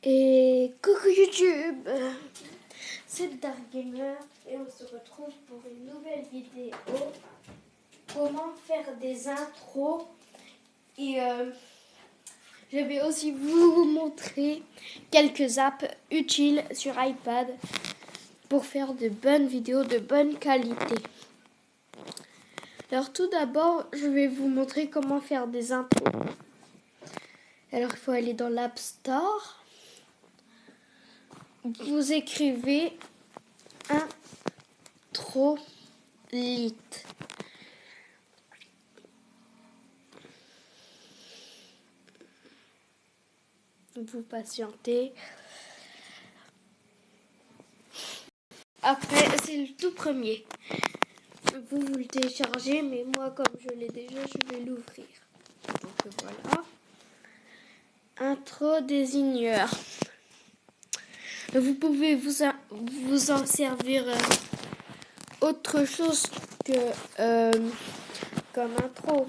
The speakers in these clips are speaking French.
Et coucou YouTube, c'est Dark Gamer et on se retrouve pour une nouvelle vidéo. Comment faire des intros et je vais aussi vous montrer quelques apps utiles sur iPad pour faire de bonnes vidéos de bonne qualité. Alors tout d'abord, je vais vous montrer comment faire des intros. Alors il faut aller dans l'App Store. Vous écrivez Introlite. Vous patientez. Après, c'est le tout premier. Vous le téléchargez, mais moi, comme je l'ai déjà, je vais l'ouvrir. Donc voilà. Intro désigneur. Vous pouvez vous en servir autre chose que comme intro.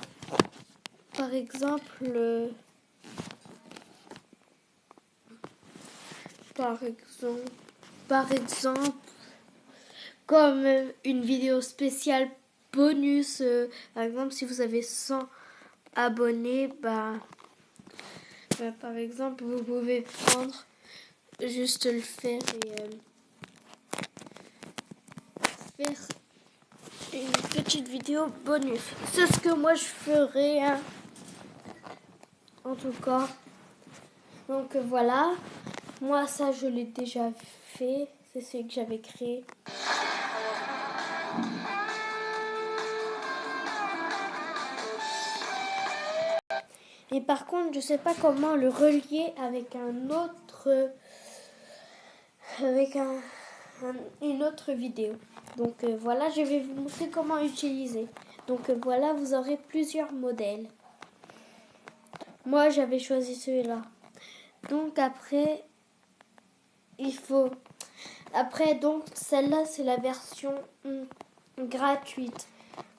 Par exemple, comme une vidéo spéciale bonus. Par exemple, si vous avez 100 abonnés, par exemple, vous pouvez prendre, juste le faire et faire une petite vidéo bonus. C'est ce que moi je ferai, hein. En tout cas. Donc voilà. Moi, ça, je l'ai déjà fait. C'est ce que j'avais créé. Et par contre, je sais pas comment le relier avec une autre vidéo. Donc voilà, je vais vous montrer comment utiliser. Donc voilà, vous aurez plusieurs modèles. Moi, j'avais choisi celui-là. Donc après, donc celle-là, c'est la version gratuite.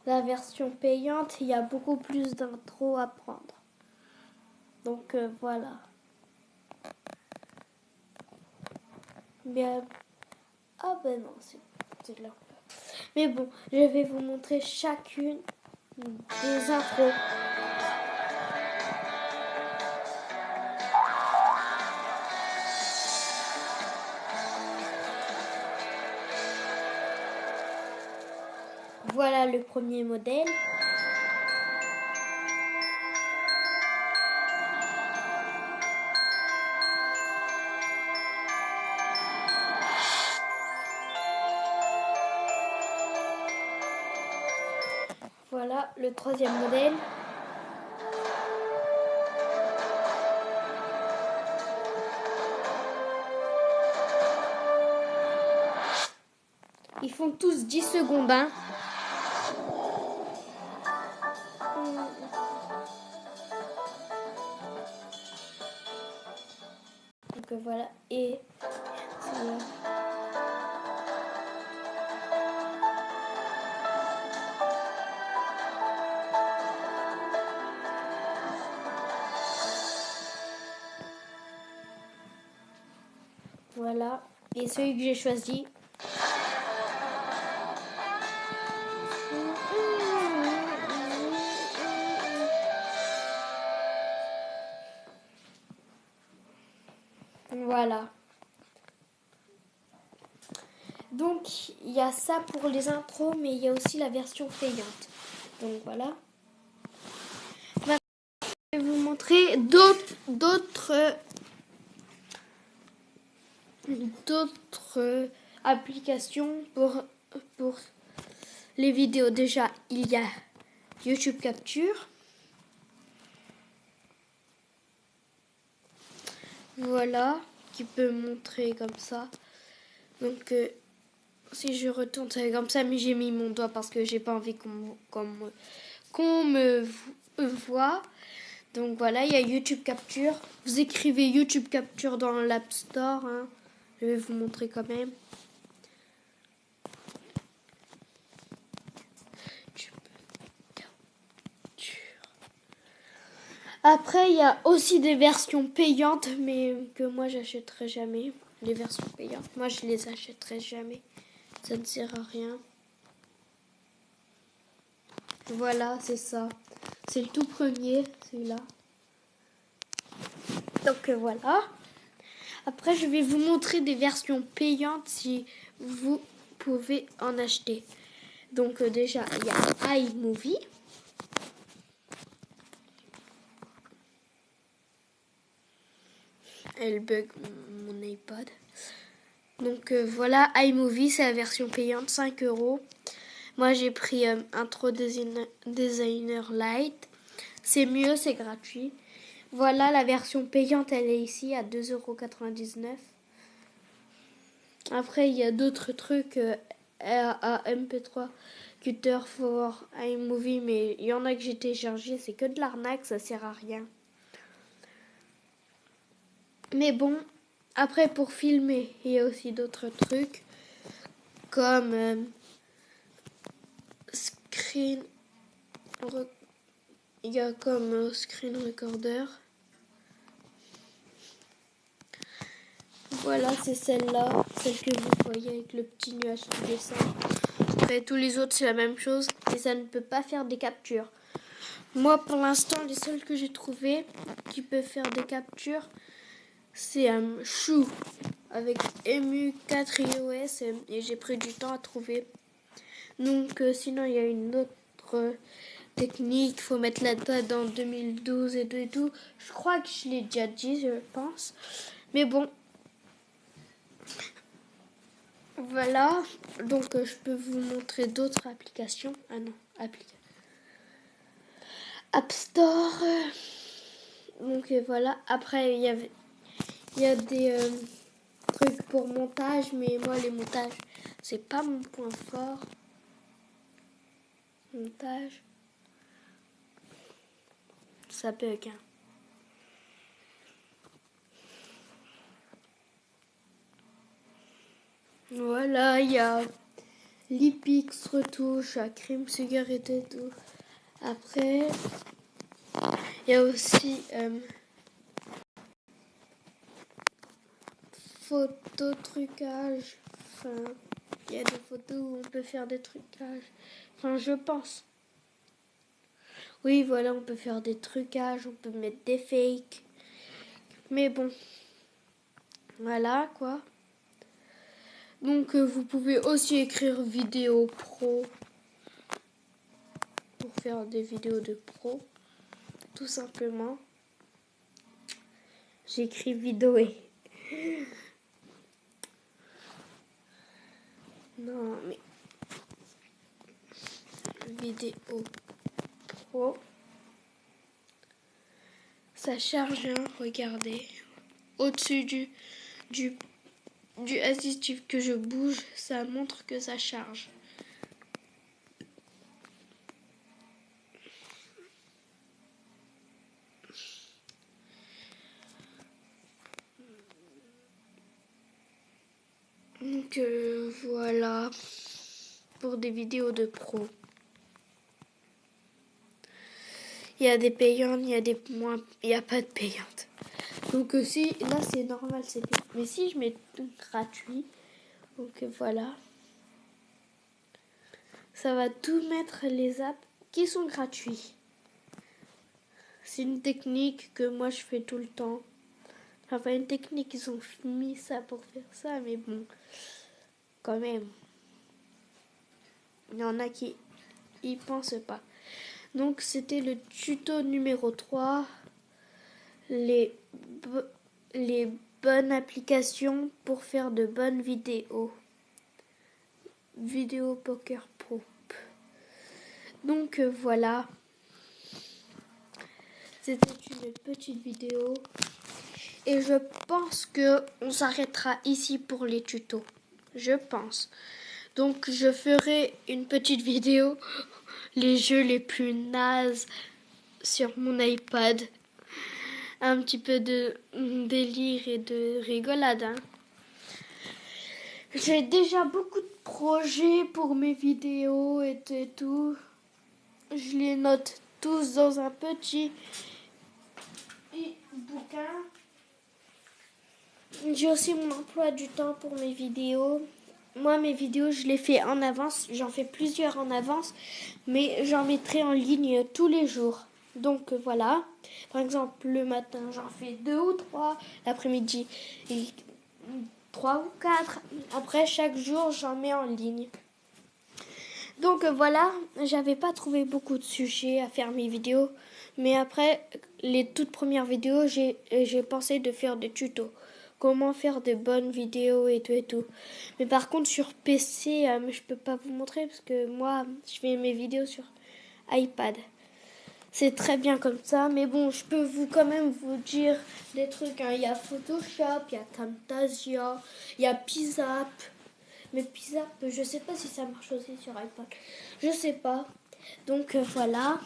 La version payante, il y a beaucoup plus d'intros à prendre. Donc voilà. Mais non, c'est là. Mais bon, je vais vous montrer chacune des intros. Voilà le premier modèle. Voilà le troisième modèle. Ils font tous 10 secondes, hein. Donc voilà. Et voilà. Et celui que j'ai choisi. Voilà. Donc, il y a ça pour les intros, mais il y a aussi la version payante. Donc, voilà. Maintenant, je vais vous montrer d'autres applications pour les vidéos. Déjà, il y a YouTube Capture. Voilà, qui peut montrer comme ça. Donc, si je retourne, c'est comme ça, mais j'ai mis mon doigt parce que j'ai pas envie qu'on me voit. Donc voilà, il y a YouTube Capture. Vous écrivez YouTube Capture dans l'App Store, hein. Je vais vous montrer quand même. Après, il y a aussi des versions payantes, mais que moi, j'achèterai jamais. Les versions payantes, moi, je les achèterai jamais. Ça ne sert à rien. Voilà, c'est ça. C'est le tout premier, celui-là. Donc voilà. Après, je vais vous montrer des versions payantes si vous pouvez en acheter. Donc déjà, il y a iMovie. Elle bug mon iPad. Donc voilà, iMovie, c'est la version payante, 5 €. Moi, j'ai pris Intro Designer Lite. C'est mieux, c'est gratuit. Voilà, la version payante, elle est ici à 2,99 €. Après, il y a d'autres trucs, MP3 Cutter for iMovie, mais il y en a que j'ai téléchargé, c'est que de l'arnaque, ça sert à rien. Mais bon, après pour filmer, il y a aussi d'autres trucs, comme screen, il y a comme screen recorder. Voilà, c'est celle-là, celle que vous voyez avec le petit nuage qui descend. Après, tous les autres, c'est la même chose et ça ne peut pas faire des captures. Moi, pour l'instant, les seuls que j'ai trouvés qui peuvent faire des captures, c'est un Chou avec EMU4 iOS et j'ai pris du temps à trouver. Donc, sinon, il y a une autre technique. Il faut mettre la date en 2012 et tout. Je crois que je l'ai déjà dit, je pense. Mais bon. Voilà, donc je peux vous montrer d'autres applications. Ah non, App Store. Donc voilà, après il y a des trucs pour montage, mais moi les montages, c'est pas mon point fort. Montage, ça bug. Hein. Voilà, il y a Lipix, retouche, crime, cigarette et tout. Après, il y a aussi photo trucage. Enfin, il y a des photos où on peut faire des trucages. Enfin, je pense. Oui, voilà, on peut faire des trucages, on peut mettre des fakes. Mais bon, voilà quoi. Donc, vous pouvez aussi écrire vidéo pro pour faire des vidéos de pro, tout simplement. J'écris vidéo et... Non, mais... Vidéo pro. Ça charge, hein, regardez. Au-dessus du assistif que je bouge, ça montre que ça charge. Donc voilà, pour des vidéos de pro. Il y a des payantes, il y a des moins, il n'y a pas de payantes. Donc si, là c'est normal, c'est bien. Mais si je mets tout gratuit, donc voilà. Ça va tout mettre les apps qui sont gratuits. C'est une technique que moi je fais tout le temps. Enfin une technique, ils ont mis ça pour faire ça, mais bon, quand même. Il y en a qui y pensent pas. Donc c'était le tuto numéro 3. Les bonnes applications pour faire de bonnes vidéos. Vidéo Poker Pro. Donc voilà. C'était une petite vidéo. Et je pense qu'on s'arrêtera ici pour les tutos. Je pense. Donc je ferai une petite vidéo. Les jeux les plus nazes sur mon iPad. Un petit peu de délire et de rigolade. Hein. J'ai déjà beaucoup de projets pour mes vidéos et tout. Je les note tous dans un petit bouquins. J'ai aussi mon emploi du temps pour mes vidéos. Moi, mes vidéos, je les fais en avance. J'en fais plusieurs en avance, mais j'en mettrai en ligne tous les jours. Donc voilà. Par exemple, le matin, j'en fais 2 ou 3. L'après-midi, 3 ou 4. Après, chaque jour, j'en mets en ligne. Donc voilà, j'avais pas trouvé beaucoup de sujets à faire mes vidéos. Mais après, les toutes premières vidéos, j'ai pensé de faire des tutos. Comment faire de bonnes vidéos et tout et tout. Mais par contre, sur PC, je peux pas vous montrer parce que moi, je fais mes vidéos sur iPad. C'est très bien comme ça, mais bon, je peux quand même vous dire des trucs. Il y a Photoshop, il y a Camtasia, il y a Pizzap. Mais Pizzap, je sais pas si ça marche aussi sur iPad. Je sais pas. Donc voilà.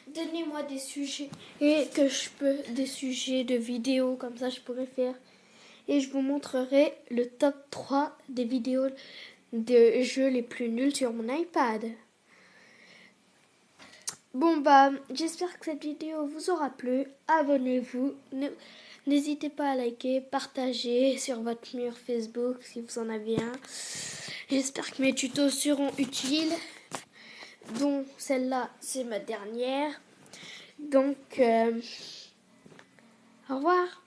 Donnez-moi des sujets des sujets de vidéos comme ça je pourrais faire. Et je vous montrerai le top 3 des vidéos de jeux les plus nuls sur mon iPad. Bon j'espère que cette vidéo vous aura plu. Abonnez-vous. N'hésitez pas à liker, partager sur votre mur Facebook si vous en avez un. J'espère que mes tutos seront utiles. Donc celle-là, c'est ma dernière. Donc, au revoir.